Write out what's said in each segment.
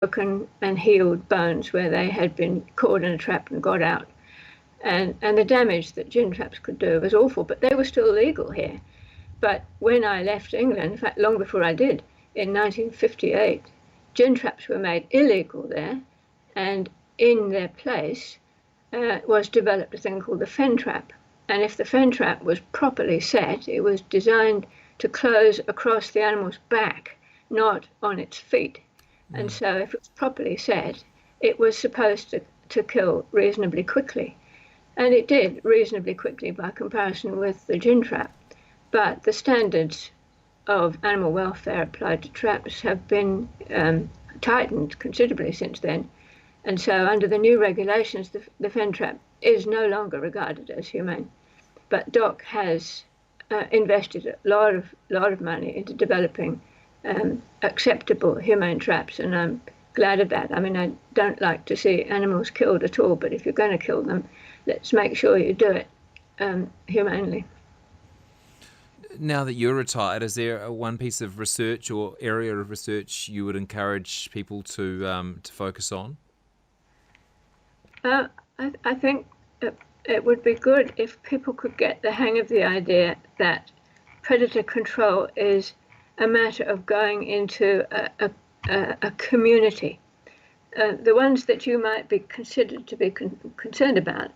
broken and healed bones where they had been caught in a trap and got out. And the damage that gin traps could do was awful, but they were still legal here. But when I left England, in fact, long before I did, in 1958, gin traps were made illegal there, and in their place was developed a thing called the fen trap. And if the fen trap was properly set, it was designed to close across the animal's back, not on its feet. And so if it was properly set, it was supposed to kill reasonably quickly. And it did reasonably quickly by comparison with the gin trap. But the standards of animal welfare applied to traps have been tightened considerably since then. And so under the new regulations, the fen trap is no longer regarded as humane. But DOC has invested a lot of money into developing acceptable humane traps, and I'm glad of that. I mean, I don't like to see animals killed at all, but if you're going to kill them, let's make sure you do it humanely. Now that you're retired, is there one piece of research or area of research you would encourage people to focus on? I think it would be good if people could get the hang of the idea that predator control is a matter of going into a community. The ones that you might be considered to be concerned about,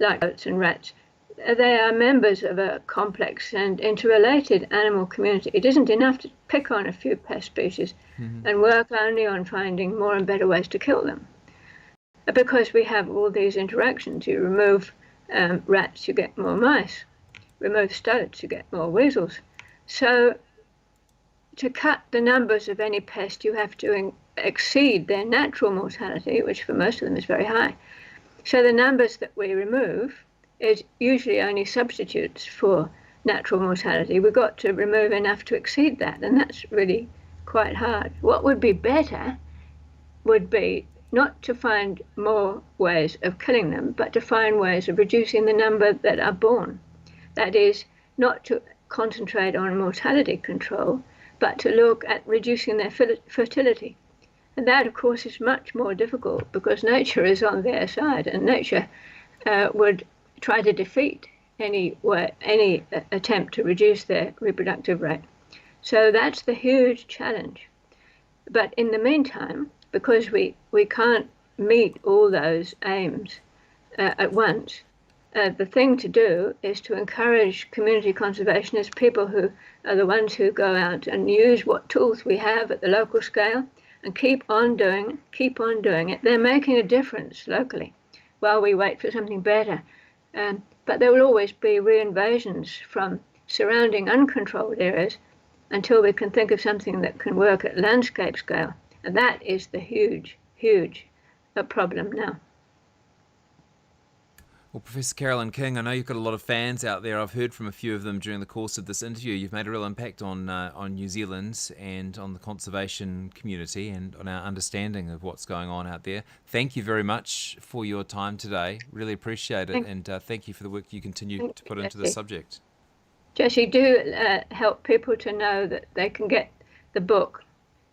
like goats and rats, they are members of a complex and interrelated animal community. It isn't enough to pick on a few pest species and work only on finding more and better ways to kill them. Because we have all these interactions. You remove rats, you get more mice. Remove stoats, you get more weasels. So to cut the numbers of any pest, you have to exceed their natural mortality, which for most of them is very high. So the numbers that we remove is usually only substitutes for natural mortality. We've got to remove enough to exceed that, and that's really quite hard. What would be better would be not to find more ways of killing them, but to find ways of reducing the number that are born. That is, not to concentrate on mortality control, but to look at reducing their fertility. And that, of course, is much more difficult because nature is on their side, and nature would try to defeat any attempt to reduce their reproductive rate. So that's the huge challenge. But in the meantime, because we can't meet all those aims at once, the thing to do is to encourage community conservationists, people who are the ones who go out and use what tools we have at the local scale and keep on doing it. They're making a difference locally while we wait for something better. But there will always be reinvasions from surrounding uncontrolled areas until we can think of something that can work at landscape scale. And that is the huge problem now. Well, Professor Carolyn King, I know you've got a lot of fans out there. I've heard from a few of them during the course of this interview. You've made a real impact on New Zealand and on the conservation community and on our understanding of what's going on out there. Thank you very much for your time today. Really appreciate it, and thank you for the work you continue to put into the subject. Jesse, do help people to know that they can get the book.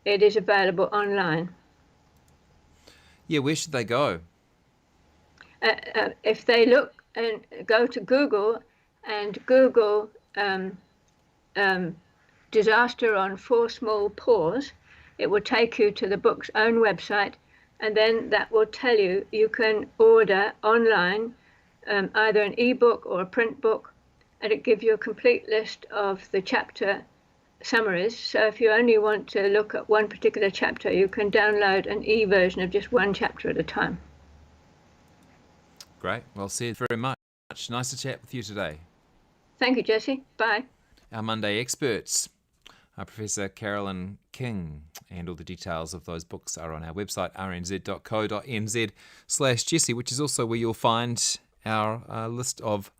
It is available online. Yeah, where should they go? If they look and go to Google and Google disaster on 4 small paws, it will take you to the book's own website, and then that will tell you you can order online either an e-book or a print book, and it gives you a complete list of the chapter summaries. So if you only want to look at one particular chapter, you can download an e-version of just one chapter at a time. Great. Well said. Very much. Nice to chat with you today. Thank you, Jesse. Bye. Our Monday experts are Professor Carolyn King, and all the details of those books are on our website, rnz.co.nz/Jesse, which is also where you'll find our list of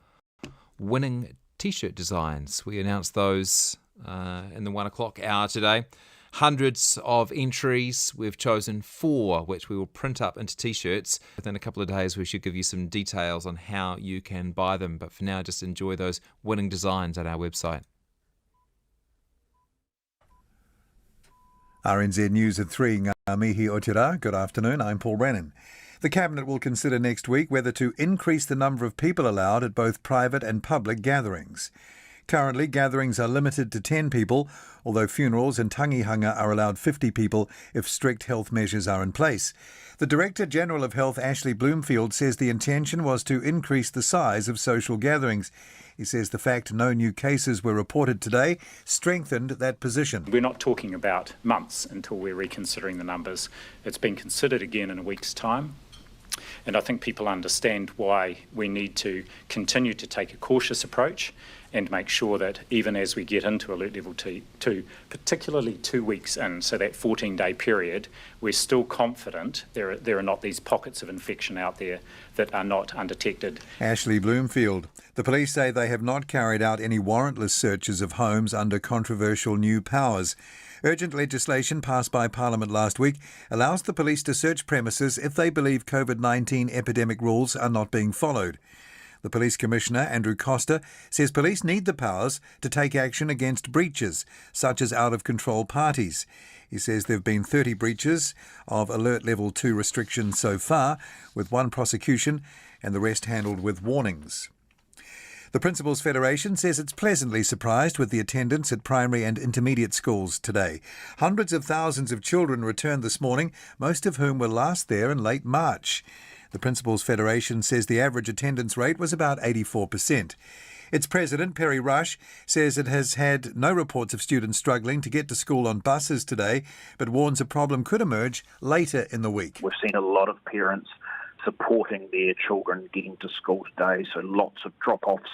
winning T-shirt designs. We announced those in the 1 o'clock hour today. Hundreds of entries. We've chosen 4, which we will print up into T-shirts. Within a couple of days, we should give you some details on how you can buy them. But for now, just enjoy those winning designs at our website. RNZ News at 3, ngā mihi o te rā. Good afternoon, I'm Paul Brennan. The Cabinet will consider next week whether to increase the number of people allowed at both private and public gatherings. Currently, gatherings are limited to 10 people, although funerals and tangihanga are allowed 50 people if strict health measures are in place. The Director General of Health, Ashley Bloomfield, says the intention was to increase the size of social gatherings. He says the fact no new cases were reported today strengthened that position. We're not talking about months until we're reconsidering the numbers. It's been considered again in a week's time. And I think people understand why we need to continue to take a cautious approach and make sure that even as we get into alert level 2, particularly 2 weeks in, so that 14-day period, we're still confident there are not these pockets of infection out there that are not undetected. Ashley Bloomfield. The police say they have not carried out any warrantless searches of homes under controversial new powers. Urgent legislation passed by Parliament last week allows the police to search premises if they believe COVID-19 epidemic rules are not being followed. The Police Commissioner, Andrew Costa, says police need the powers to take action against breaches, such as out-of-control parties. He says there have been 30 breaches of Alert Level 2 restrictions so far, with one prosecution and the rest handled with warnings. The Principals Federation says it's pleasantly surprised with the attendance at primary and intermediate schools today. Hundreds of thousands of children returned this morning, most of whom were last there in late March. The Principals Federation says the average attendance rate was about 84%. Its president, Perry Rush, says it has had no reports of students struggling to get to school on buses today, but warns a problem could emerge later in the week. We've seen a lot of parents supporting their children getting to school today, so lots of drop-offs.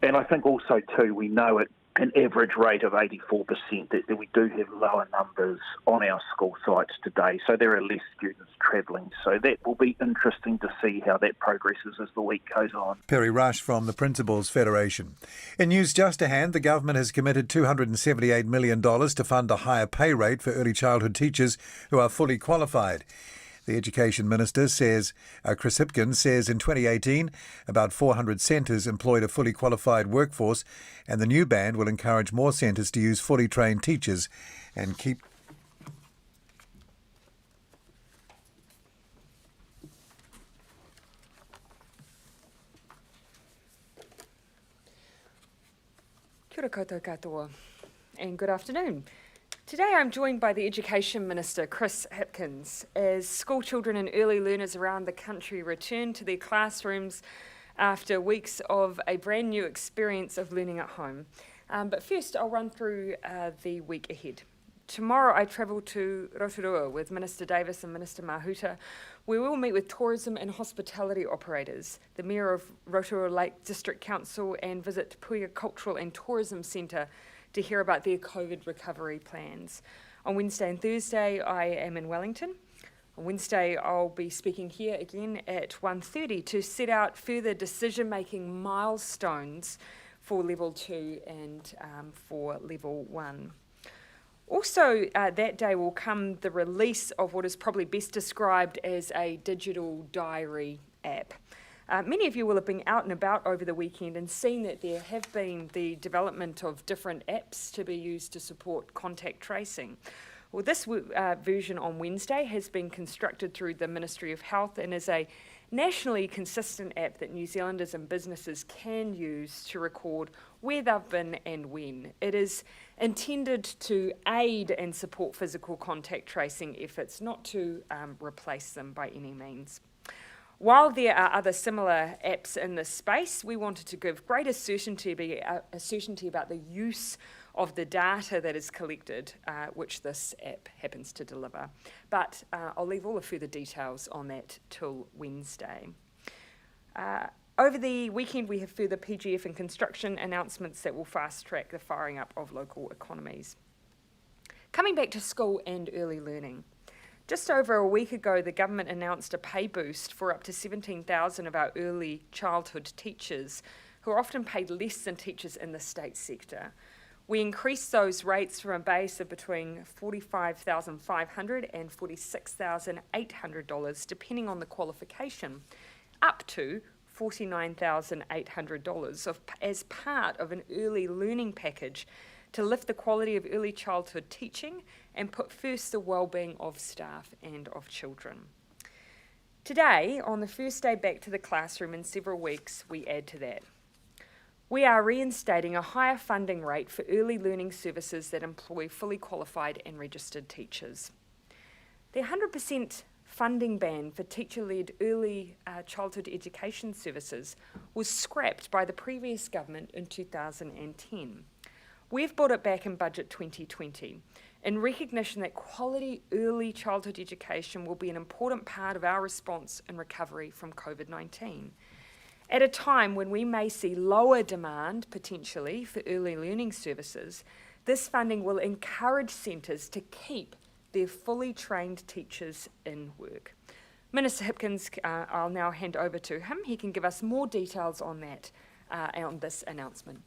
And I think also too, we know at an average rate of 84% that we do have lower numbers on our school sites today, so there are less students travelling. So that will be interesting to see how that progresses as the week goes on. Perry Rush from the Principals Federation. In news just to hand, the government has committed $278 million to fund a higher pay rate for early childhood teachers who are fully qualified. The Education Minister says, Chris Hipkins says in 2018, about 400 centres employed a fully qualified workforce, and the new ban will encourage more centres to use fully trained teachers and keep. Kia ora koutou katoa, and good afternoon. Today I'm joined by the Education Minister, Chris Hipkins, as school children and early learners around the country return to their classrooms after weeks of a brand new experience of learning at home. But first I'll run through the week ahead. Tomorrow I travel to Rotorua with Minister Davis and Minister Mahuta. We will meet with tourism and hospitality operators, the Mayor of Rotorua Lake District Council, and visit Puia Cultural and Tourism Centre to hear about their COVID recovery plans. On Wednesday and Thursday, I am in Wellington. On Wednesday, I'll be speaking here again at 1:30 to set out further decision-making milestones for Level 2 and for Level 1. Also, that day will come the release of what is probably best described as a digital diary app. Many of you will have been out and about over the weekend and seen that there have been the development of different apps to be used to support contact tracing. Well, this version on Wednesday has been constructed through the Ministry of Health and is a nationally consistent app that New Zealanders and businesses can use to record where they've been and when. It is intended to aid and support physical contact tracing efforts, not to replace them by any means. While there are other similar apps in this space, we wanted to give greater certainty about the use of the data that is collected, which this app happens to deliver. But I'll leave all the further details on that till Wednesday. Over the weekend, we have further PGF and construction announcements that will fast-track the firing up of local economies. Coming back to school and early learning. Just over a week ago, the government announced a pay boost for up to 17,000 of our early childhood teachers, who are often paid less than teachers in the state sector. We increased those rates from a base of between $45,500 and $46,800, depending on the qualification, up to $49,800 as part of an early learning package to lift the quality of early childhood teaching and put first the well-being of staff and of children. Today, on the first day back to the classroom in several weeks, we add to that. We are reinstating a higher funding rate for early learning services that employ fully qualified and registered teachers. The 100% funding ban for teacher-led early childhood education services was scrapped by the previous government in 2010. We've brought it back in Budget 2020 in recognition that quality early childhood education will be an important part of our response and recovery from COVID-19. At a time when we may see lower demand, potentially, for early learning services, this funding will encourage centres to keep their fully trained teachers in work. Minister Hipkins, I'll now hand over to him. He can give us more details on that, on this announcement.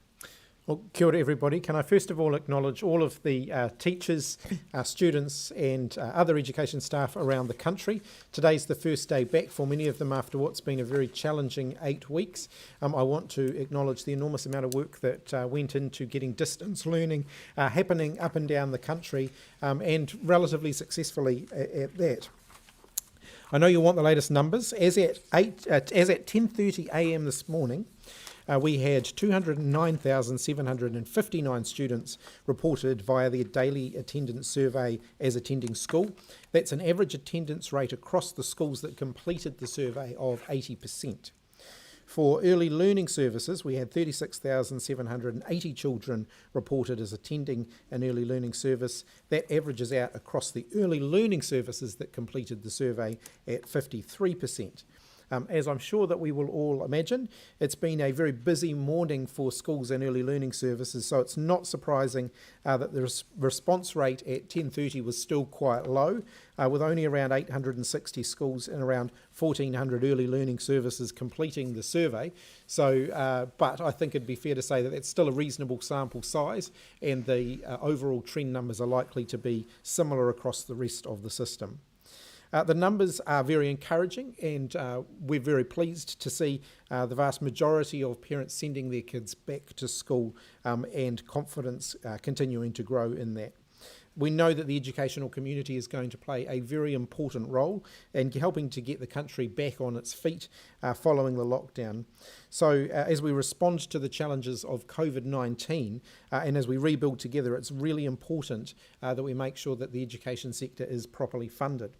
Well, kia ora everybody. Can I first of all acknowledge all of the teachers, students and other education staff around the country. Today's the first day back for many of them after what's been a very challenging 8 weeks. I want to acknowledge the enormous amount of work that went into getting distance learning happening up and down the country and relatively successfully at that. I know you want the latest numbers. As at 10:30 a.m. this morning, we had 209,759 students reported via their daily attendance survey as attending school. That's an average attendance rate across the schools that completed the survey of 80%. For early learning services, we had 36,780 children reported as attending an early learning service. That averages out across the early learning services that completed the survey at 53%. As I'm sure that we will all imagine, it's been a very busy morning for schools and early learning services, so it's not surprising that the response rate at 10:30 was still quite low, with only around 860 schools and around 1,400 early learning services completing the survey. So, but I think it'd be fair to say that that's still a reasonable sample size, and the overall trend numbers are likely to be similar across the rest of the system. The numbers are very encouraging, and we're very pleased to see the vast majority of parents sending their kids back to school and confidence continuing to grow in that. We know that the educational community is going to play a very important role in helping to get the country back on its feet following the lockdown. So as we respond to the challenges of COVID-19 and as we rebuild together, it's really important that we make sure that the education sector is properly funded.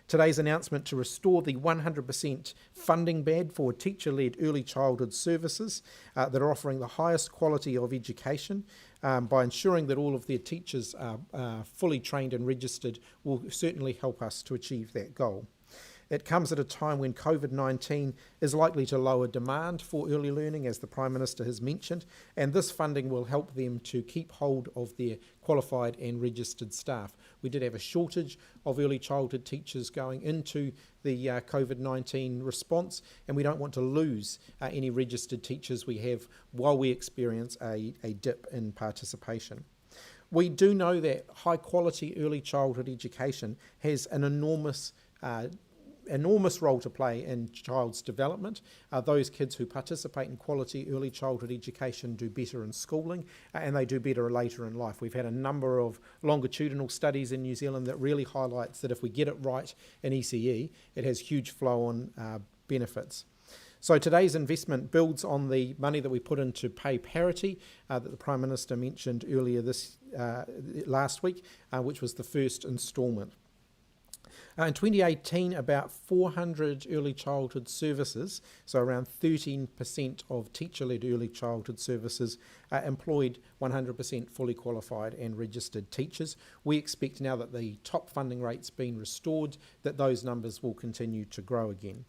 Today's announcement to restore the 100% funding ban for teacher-led early childhood services that are offering the highest quality of education by ensuring that all of their teachers are fully trained and registered will certainly help us to achieve that goal. It comes at a time when COVID-19 is likely to lower demand for early learning, as the Prime Minister has mentioned, and this funding will help them to keep hold of their qualified and registered staff. We did have a shortage of early childhood teachers going into the COVID-19 response, and we don't want to lose any registered teachers we have while we experience a dip in participation. We do know that high quality early childhood education has an enormous role to play in child's development. Those kids who participate in quality early childhood education do better in schooling and they do better later in life. We've had a number of longitudinal studies in New Zealand that really highlights that if we get it right in ECE, it has huge flow-on benefits. So today's investment builds on the money that we put into pay parity that the Prime Minister mentioned earlier last week, which was the first instalment. In 2018, about 400 early childhood services, so around 13% of teacher-led early childhood services, employed 100% fully qualified and registered teachers. We expect now that the top funding rate's been restored, that those numbers will continue to grow again.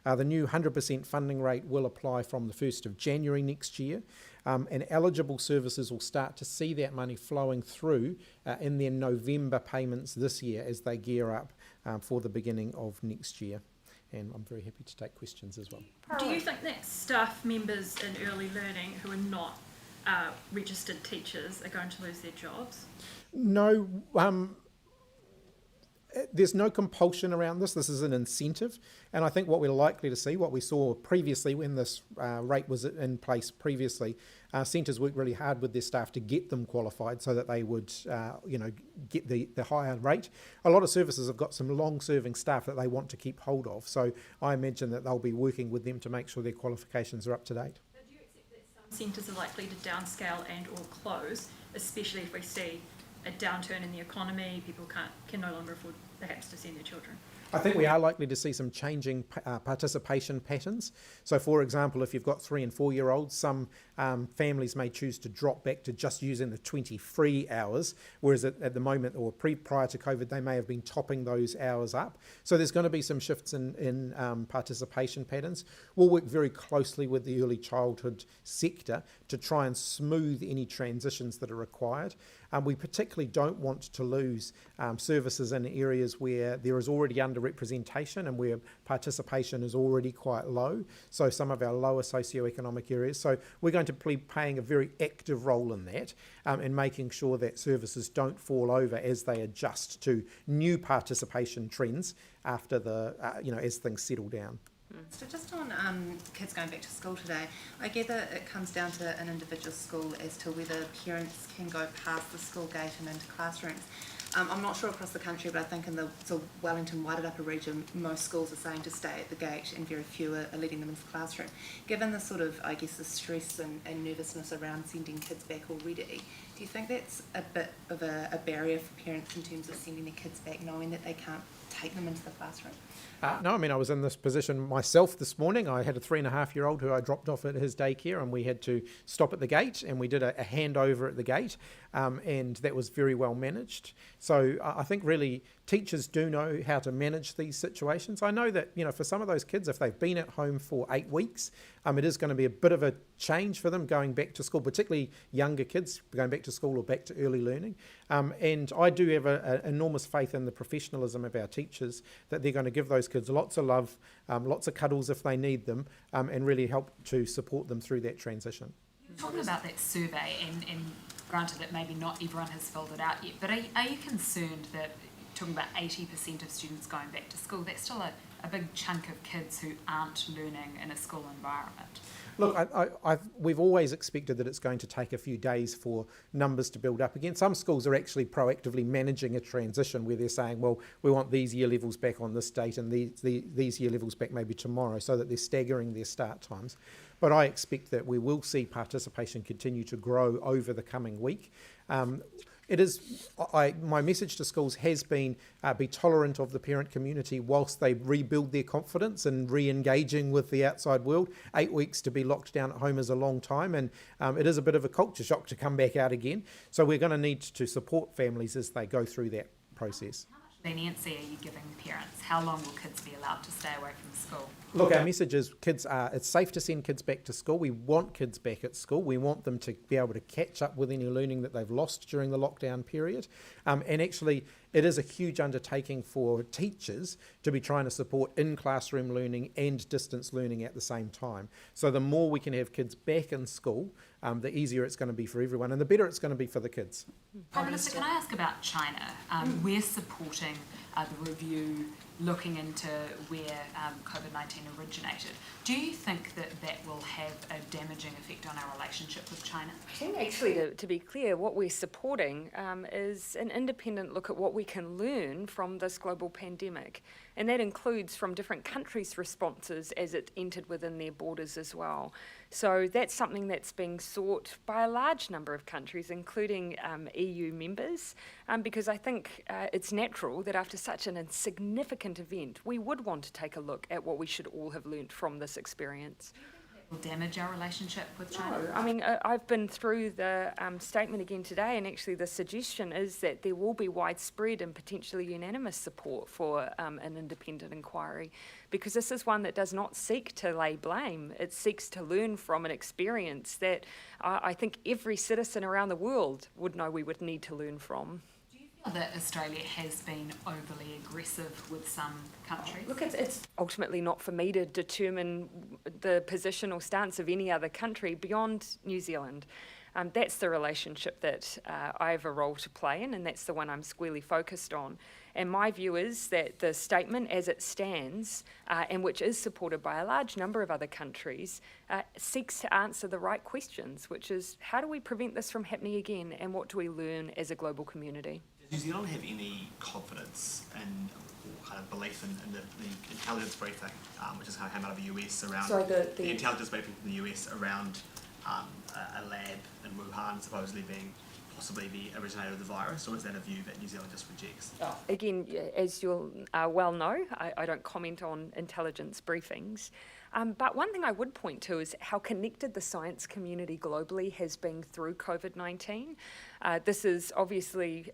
The new 100% funding rate will apply from the 1st of January next year, and eligible services will start to see that money flowing through in their November payments this year as they gear up for the beginning of next year. And I'm very happy to take questions as well. Do you think that staff members in early learning who are not registered teachers are going to lose their jobs? No. There's no compulsion around this. This is an incentive. And I think what we're likely to see, what we saw previously when this rate was in place previously, centres work really hard with their staff to get them qualified so that they would, get the higher rate. A lot of services have got some long-serving staff that they want to keep hold of, so I imagine that they'll be working with them to make sure their qualifications are up to date. But do you accept that some centres are likely to downscale and or close, especially if we see a downturn in the economy, people can no longer afford perhaps to send their children? I think we are likely to see some changing participation patterns. So, for example, if you've got 3 and 4 year olds, some families may choose to drop back to just using the 20 free hours, whereas at the moment or prior to COVID, they may have been topping those hours up. So there's going to be some shifts in participation patterns. We'll work very closely with the early childhood sector to try and smooth any transitions that are required. We particularly don't want to lose services in areas where there is already underrepresentation and where participation is already quite low, so some of our lower socioeconomic areas. So we're going to be playing a very active role in that and making sure that services don't fall over as they adjust to new participation trends after as things settle down. So just on kids going back to school today, I gather it comes down to an individual school as to whether parents can go past the school gate and into classrooms. I'm not sure across the country, but I think in the sort of Wellington, Wairarapa region, most schools are saying to stay at the gate and very few are letting them into the classroom. Given the sort of, I guess, the stress and nervousness around sending kids back already, do you think that's a bit of a barrier for parents in terms of sending their kids back, knowing that they can't take them into the classroom? No, I mean, I was in this position myself this morning. I had a 3.5-year-old who I dropped off at his daycare, and we had to stop at the gate, and we did a handover at the gate, and that was very well managed. So I think really teachers do know how to manage these situations. I know that, for some of those kids, if they've been at home for 8 weeks, it is going to be a bit of a change for them going back to school, particularly younger kids going back to school or back to early learning. And I do have an enormous faith in the professionalism of our teachers, that they're going to give those kids lots of love, lots of cuddles if they need them, and really help to support them through that transition. Talking about that survey, and granted that maybe not everyone has filled it out yet, but are you concerned that, talking about 80% of students going back to school, that's still a big chunk of kids who aren't learning in a school environment? Look, we've always expected that it's going to take a few days for numbers to build up again. Some schools are actually proactively managing a transition where they're saying, well, we want these year levels back on this date and these year levels back maybe tomorrow, so that they're staggering their start times. But I expect that we will see participation continue to grow over the coming week. My message to schools has been be tolerant of the parent community whilst they rebuild their confidence and re-engaging with the outside world. 8 weeks to be locked down at home is a long time, and it is a bit of a culture shock to come back out again. So we're going to need to support families as they go through that process. How much leniency are you giving parents? How long will kids be allowed to stay away from school? Look, our message is it's safe to send kids back to school. We want kids back at school. We want them to be able to catch up with any learning that they've lost during the lockdown period. And actually, it is a huge undertaking for teachers to be trying to support in-classroom learning and distance learning at the same time. So the more we can have kids back in school, the easier it's going to be for everyone, and the better it's going to be for the kids. Prime Minister, can I ask about China? We're supporting the review looking into where COVID-19 originated. Do you think that will have a damaging effect on our relationship with China? I think actually, to be clear, what we're supporting is an independent look at what we can learn from this global pandemic. And that includes from different countries' responses as it entered within their borders as well. So that's something that's being sought by a large number of countries, including EU members, because I think it's natural that after such an insignificant event, we would want to take a look at what we should all have learnt from this experience. Will damage our relationship with China? No, I mean, I've been through the statement again today, and actually the suggestion is that there will be widespread and potentially unanimous support for an independent inquiry, because this is one that does not seek to lay blame. It seeks to learn from an experience that I think every citizen around the world would know we would need to learn from. That Australia has been overly aggressive with some countries? Look, it's ultimately not for me to determine the position or stance of any other country beyond New Zealand. That's the relationship that I have a role to play in, and that's the one I'm squarely focused on. And my view is that the statement as it stands, and which is supported by a large number of other countries, seeks to answer the right questions, which is how do we prevent this from happening again, and what do we learn as a global community? Does New Zealand have any confidence and or kind of belief in the intelligence briefing, which is kind of came out of the US around the intelligence briefing from the US around a lab in Wuhan supposedly being possibly the originator of the virus, or is that a view that New Zealand just rejects? Again, as you'll well know, I don't comment on intelligence briefings. But one thing I would point to is how connected the science community globally has been through COVID-19. This is obviously,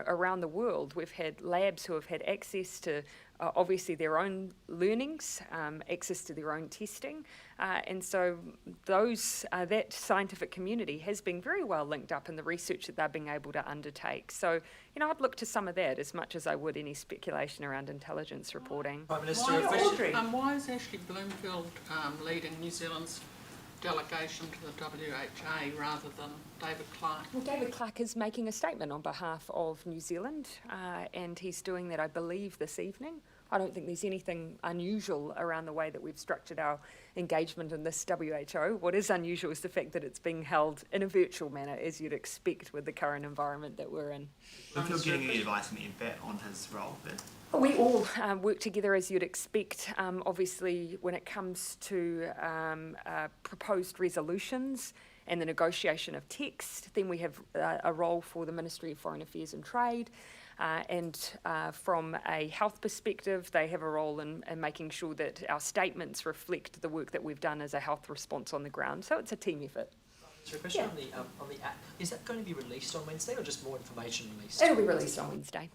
around the world, we've had labs who have had access to obviously their own learnings, access to their own testing, and so that scientific community has been very well linked up in the research that they're being able to undertake. So, I'd look to some of that as much as I would any speculation around intelligence reporting. Prime Minister, why is Ashley Bloomfield leading New Zealand's delegation to the WHA rather than David Clark? Well, David Clark is making a statement on behalf of New Zealand, and he's doing that, I believe, this evening. I don't think there's anything unusual around the way that we've structured our engagement in this WHO. What is unusual is the fact that it's being held in a virtual manner, as you'd expect with the current environment that we're in. Bloomfield getting any advice from MPAT on his role there? We all work together as you'd expect. Obviously, when it comes to proposed resolutions and the negotiation of text, then we have a role for the Ministry of Foreign Affairs and Trade. And from a health perspective, they have a role in making sure that our statements reflect the work that we've done as a health response on the ground. So it's a team effort. So a question on the app. Is that going to be released on Wednesday or just more information released? It'll be released on Wednesday.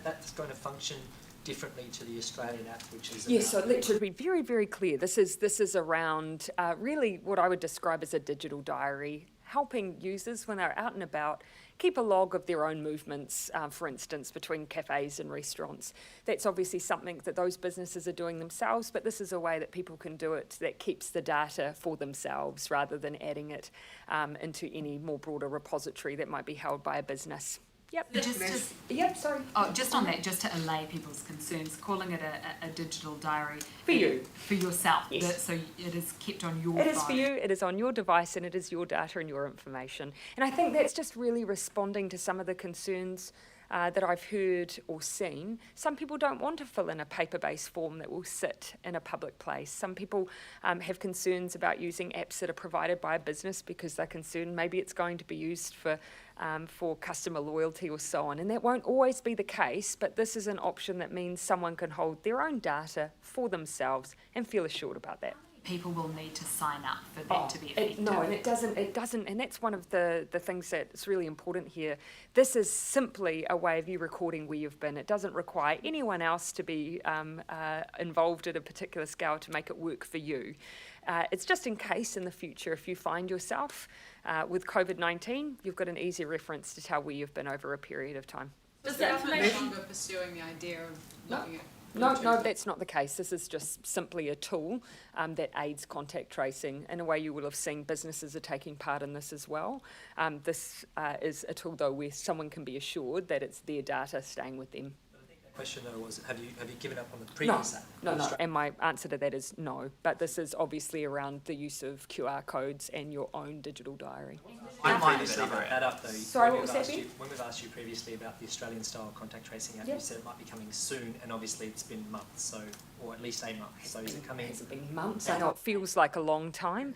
That's going to function differently to the Australian app, which is... Yes, so to be very, very clear, this is around really what I would describe as a digital diary, helping users when they're out and about keep a log of their own movements, for instance, between cafes and restaurants. That's obviously something that those businesses are doing themselves, but this is a way that people can do it that keeps the data for themselves rather than adding it into any more broader repository that might be held by a business. Yep. Just on that, just to allay people's concerns, calling it a digital diary for you, for yourself. Yes. So it is kept on your. It is for you. It is on your device, and it is your data and your information. And I think that's just really responding to some of the concerns that I've heard or seen. Some people don't want to fill in a paper-based form that will sit in a public place. Some people have concerns about using apps that are provided by a business because they're concerned maybe it's going to be used for customer loyalty or so on. And that won't always be the case, but this is an option that means someone can hold their own data for themselves and feel assured about that. People will need to sign up for that to be effective. And it doesn't, and that's one of the things that's really important here. This is simply a way of you recording where you've been. It doesn't require anyone else to be involved at a particular scale to make it work for you. It's just in case in the future, if you find yourself with COVID-19, you've got an easy reference to tell where you've been over a period of time. Is the government no longer pursuing the idea of looking at... No, that's not the case. This is just simply a tool that aids contact tracing. In a way, you will have seen businesses are taking part in this as well. This is a tool, though, where someone can be assured that it's their data staying with them. Question though was, have you given up on the previous app? No, and my answer to that is no. But this is obviously around the use of QR codes and your own digital diary. I previously brought that up though. Sorry, what was that? When we've asked you previously about the Australian style contact tracing app, you said it might be coming soon, and obviously it's been months, so or at least a month. So is it coming? Has it been months? I know it feels like a long time.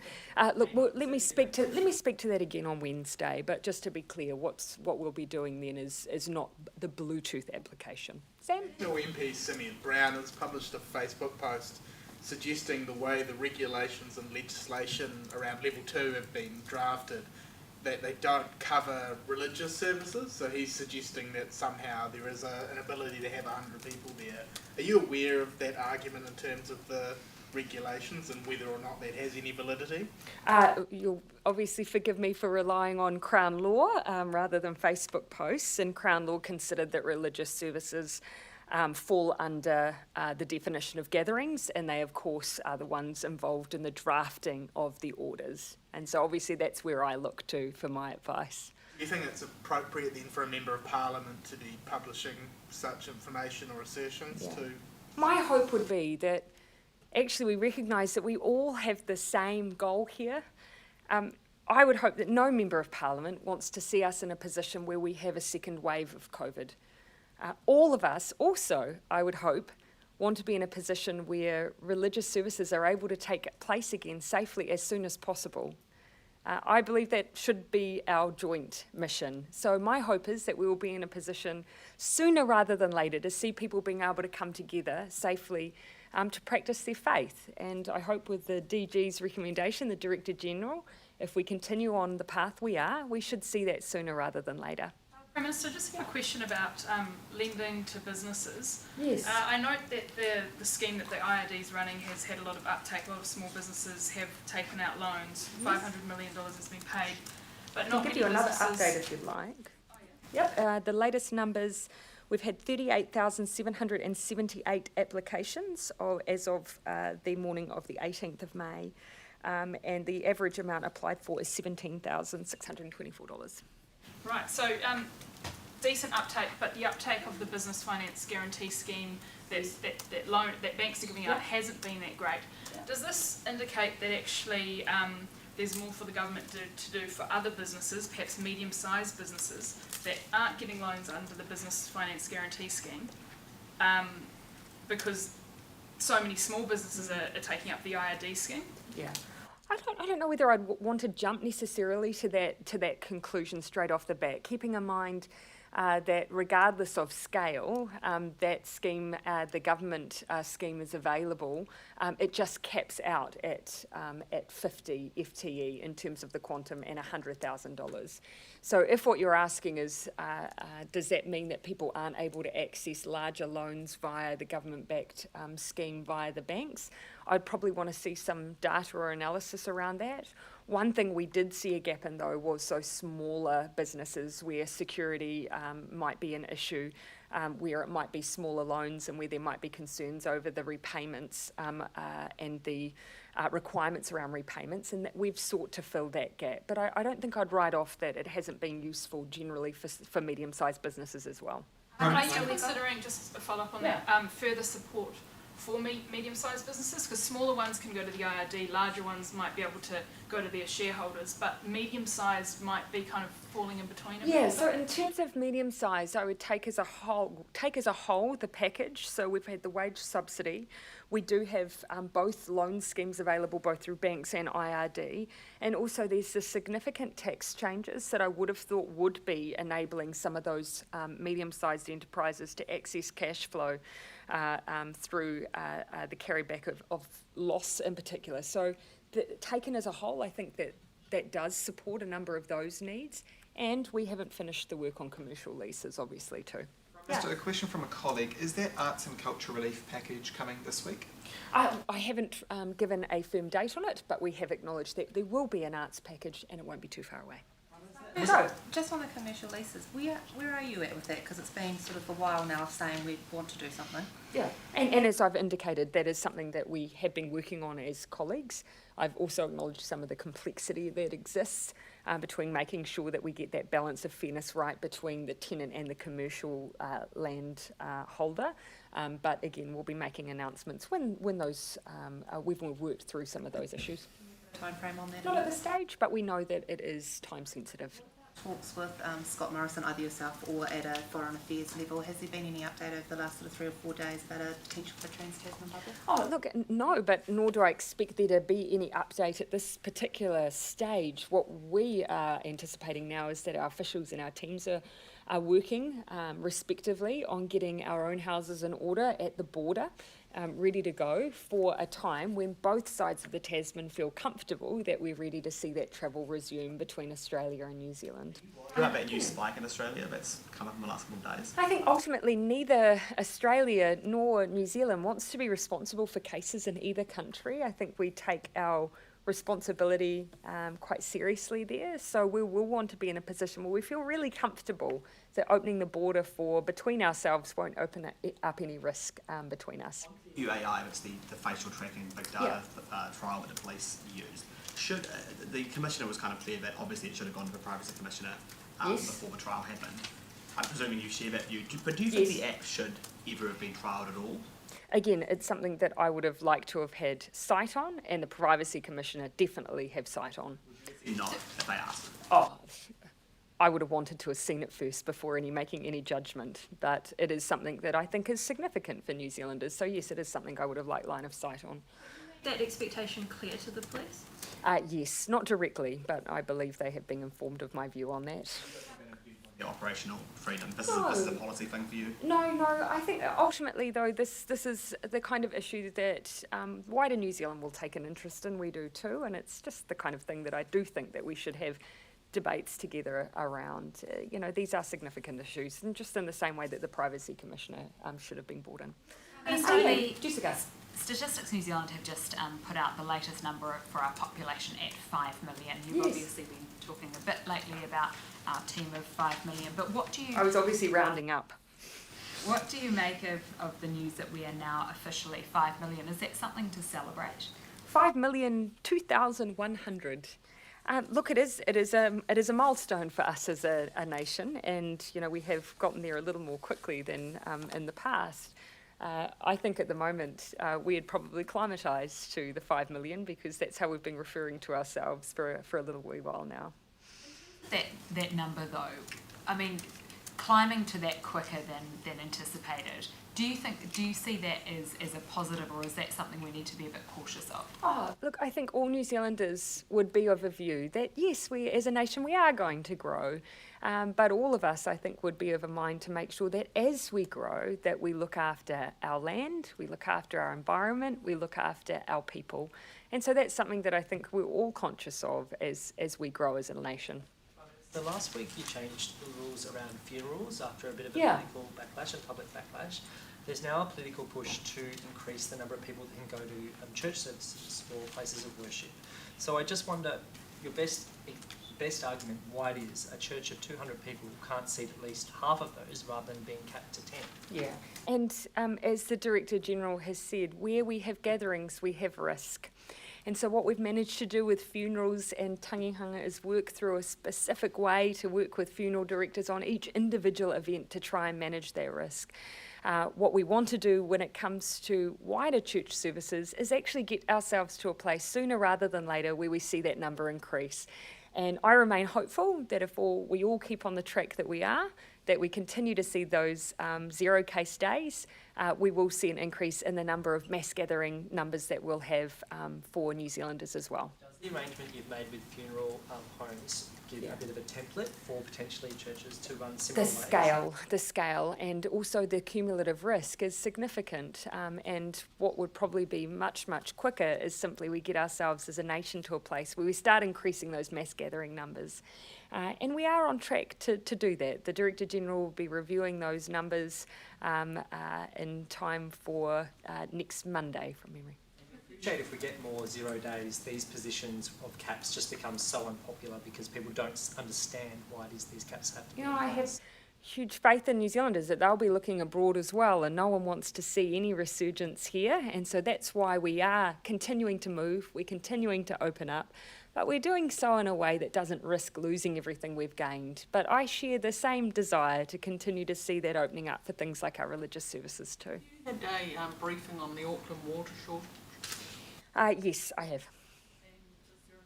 Look, well, let me speak to that again on Wednesday. But just to be clear, what we'll be doing then is not the Bluetooth application. Sam? MP Simeon Brown has published a Facebook post suggesting the way the regulations and legislation around level 2 have been drafted, that they don't cover religious services. So he's suggesting that somehow there is an ability to have 100 people there. Are you aware of that argument in terms of the regulations and whether or not that has any validity? You'll obviously forgive me for relying on Crown law rather than Facebook posts, and Crown law considered that religious services fall under the definition of gatherings, and they, of course, are the ones involved in the drafting of the orders. And so obviously that's where I look to for my advice. Do you think it's appropriate then for a Member of Parliament to be publishing such information or assertions to... My hope would be that actually we recognise that we all have the same goal here. I would hope that no Member of Parliament wants to see us in a position where we have a second wave of COVID. All of us also, I would hope, want to be in a position where religious services are able to take place again safely as soon as possible. I believe that should be our joint mission. So my hope is that we will be in a position sooner rather than later to see people being able to come together safely to practice their faith. And I hope with the DG's recommendation, the Director General, if we continue on the path we are, we should see that sooner rather than later. Prime Minister, just a question about lending to businesses. Yes. I note that the scheme that the IRD is running has had a lot of uptake. A lot of small businesses have taken out loans. $500 million has been paid, but not many businesses. I'll give you another update if you'd like. Yep. The latest numbers, we've had 38,778 applications as of the morning of the 18th of May, and the average amount applied for is $17,624. Right, so decent uptake, but the uptake of the business finance guarantee scheme that loan that banks are giving out hasn't been that great. Does this indicate that actually there's more for the government to do for other businesses, perhaps medium-sized businesses, that aren't getting loans under the business finance guarantee scheme, because so many small businesses are taking up the IRD scheme? Yeah. I don't know whether I'd want to jump necessarily to that conclusion straight off the bat, keeping in mind that regardless of scale, that scheme, the government scheme is available. It just caps out at 50 FTE in terms of the quantum and $100,000. So if what you're asking is, does that mean that people aren't able to access larger loans via the government-backed scheme via the banks? I'd probably want to see some data or analysis around that. One thing we did see a gap in, though, was those smaller businesses where security might be an issue, where it might be smaller loans and where there might be concerns over the repayments and the requirements around repayments, and that we've sought to fill that gap. But I don't think I'd write off that it hasn't been useful generally for medium-sized businesses as well. Are you considering, just a follow-up on that, further support for medium-sized businesses? Because smaller ones can go to the IRD, larger ones might be able to go to their shareholders, but medium-sized might be kind of falling in between. Yeah, so in terms of medium-sized, I would take as a whole the package. So we've had the wage subsidy. We do have both loan schemes available both through banks and IRD, and also there's the significant tax changes that I would have thought would be enabling some of those medium-sized enterprises to access cash flow through the carryback of loss in particular. So taken as a whole, I think that does support a number of those needs, and we haven't finished the work on commercial leases, obviously, too. Just a question from a colleague. Is that arts and culture relief package coming this week? I haven't given a firm date on it, but we have acknowledged that there will be an arts package and it won't be too far away. So, just on the commercial leases, where are you at with that? Because it's been sort of a while now saying we want to do something. Yeah, and as I've indicated, that is something that we have been working on as colleagues. I've also acknowledged some of the complexity that exists between making sure that we get that balance of fairness right between the tenant and the commercial land holder. But again, we'll be making announcements when those we've worked through some of those issues. Time frame on that? Not at this stage, but we know that it is time sensitive. Talks with Scott Morrison, either yourself or at a foreign affairs level. Has there been any update over the last sort of 3 or 4 days about a potential for Trans-Tasman bubble? Oh, look, no, but nor do I expect there to be any update at this particular stage. What we are anticipating now is that our officials and our teams are working respectively on getting our own houses in order at the border, ready to go for a time when both sides of the Tasman feel comfortable that we're ready to see that travel resume between Australia and New Zealand. What about that new spike in Australia that's come up in the last couple of days? I think ultimately neither Australia nor New Zealand wants to be responsible for cases in either country. I think we take our responsibility quite seriously there. So we will want to be in a position where we feel really comfortable that opening the border between ourselves won't open up any risk between us. AI, it's the facial tracking big data trial that the police used. Should the commissioner was kind of clear that obviously it should have gone to the privacy commissioner before the trial happened. I'm presuming you share that view, but do you think the app should ever have been trialled at all? Again, it's something that I would have liked to have had sight on, and the privacy commissioner definitely have sight on. Not if they asked. Oh, I would have wanted to have seen it first before making any judgment, but it is something that I think is significant for New Zealanders. So yes, it is something I would have liked line of sight on. That expectation clear to the police? Yes, not directly, but I believe they have been informed of my view on that. The operational freedom. This is a policy thing for you? No. I think ultimately, though, this is the kind of issue that wider New Zealand will take an interest in. We do too, and it's just the kind of thing that I do think that we should have debates together around. These are significant issues, and just in the same way that the Privacy Commissioner should have been brought in. Jessica. Statistics New Zealand have just put out the latest number for our population at 5 million. You've obviously been talking a bit lately about our team of 5 million, but what do you... I was obviously rounding up. What do you make of the news that we are now officially 5 million? Is that something to celebrate? 5,002,100. Look, it is a milestone for us as a nation, and we have gotten there a little more quickly than in the past. I think at the moment we had probably climatised to the 5 million because that's how we've been referring to ourselves for a little wee while now. That number though, I mean, climbing to that quicker than anticipated. Do you see that as a positive, or is that something we need to be a bit cautious of? Look, I think all New Zealanders would be of a view that yes, we as a nation we are going to grow, but all of us I think would be of a mind to make sure that as we grow that we look after our land, we look after our environment, we look after our people, and so that's something that I think we're all conscious of as we grow as a nation. So last week you changed the rules around funerals after a bit of a political backlash and public backlash. There's now a political push to increase the number of people that can go to church services or places of worship. So I just wonder your best argument why it is a church of 200 people can't seat at least half of those rather than being capped to 10. Yeah, and as the Director General has said, where we have gatherings we have risk. And so what we've managed to do with funerals and tangihanga is work through a specific way to work with funeral directors on each individual event to try and manage their risk. What we want to do when it comes to wider church services is actually get ourselves to a place sooner rather than later where we see that number increase. And I remain hopeful that if we all keep on the track that we are, that we continue to see those 0 case days, we will see an increase in the number of mass gathering numbers that we'll have for New Zealanders as well. Does the arrangement you've made with funeral homes give a bit of a template for potentially churches to run similar ways? The scale and also the cumulative risk is significant, and what would probably be much, much quicker is simply we get ourselves as a nation to a place where we start increasing those mass gathering numbers. And we are on track to do that. The Director General will be reviewing those numbers in time for next Monday, from memory. If we get more 0 days, these positions of caps just become so unpopular because people don't understand why these caps have to be. I have huge faith in New Zealanders that they'll be looking abroad as well, and no one wants to see any resurgence here, and so that's why we are continuing to move, we're continuing to open up, but we're doing so in a way that doesn't risk losing everything we've gained. But I share the same desire to continue to see that opening up for things like our religious services too. You had a briefing on the Auckland water shortage. Yes, I have.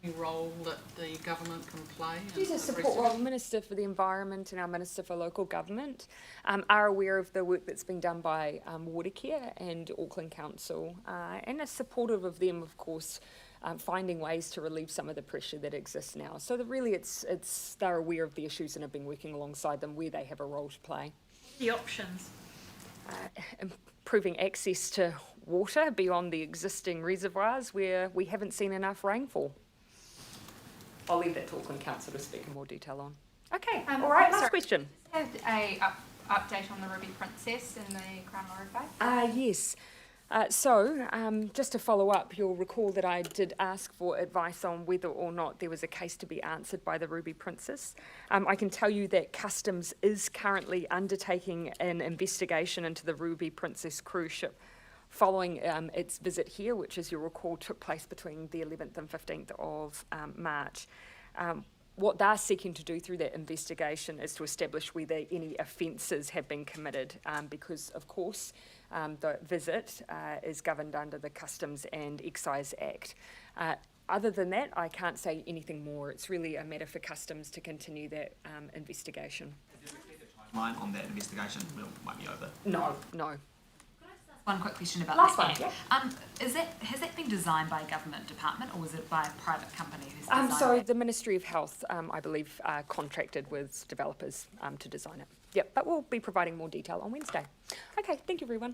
Any role that the government can play? The Minister for the Environment and our Minister for Local Government are aware of the work that's been done by Watercare and Auckland Council, and are supportive of them, of course, finding ways to relieve some of the pressure that exists now. So that really they're aware of the issues and have been working alongside them where they have a role to play. The options? Improving access to water beyond the existing reservoirs where we haven't seen enough rainfall. I'll leave that to Auckland Council to speak in more detail on. Okay, all right, last question. Had a update on the Ruby Princess and the Crown Road Bay? Yes. Just to follow up, you'll recall that I did ask for advice on whether or not there was a case to be answered by the Ruby Princess. I can tell you that Customs is currently undertaking an investigation into the Ruby Princess cruise ship following its visit here, which, as you'll recall, took place between the 11th and 15th of March. What they're seeking to do through that investigation is to establish whether any offences have been committed, because, of course, the visit is governed under the Customs and Excise Act. Other than that, I can't say anything more. It's really a matter for Customs to continue that investigation. Is there a timeline on that investigation? Well, it might be over. No. One quick question about Last that. one, yeah. Has that been designed by a government department, or was it by a private company who's designed So it? the Ministry of Health, I believe, contracted with developers to design it. Yep, but we'll be providing more detail on Wednesday. Okay, thank you, everyone.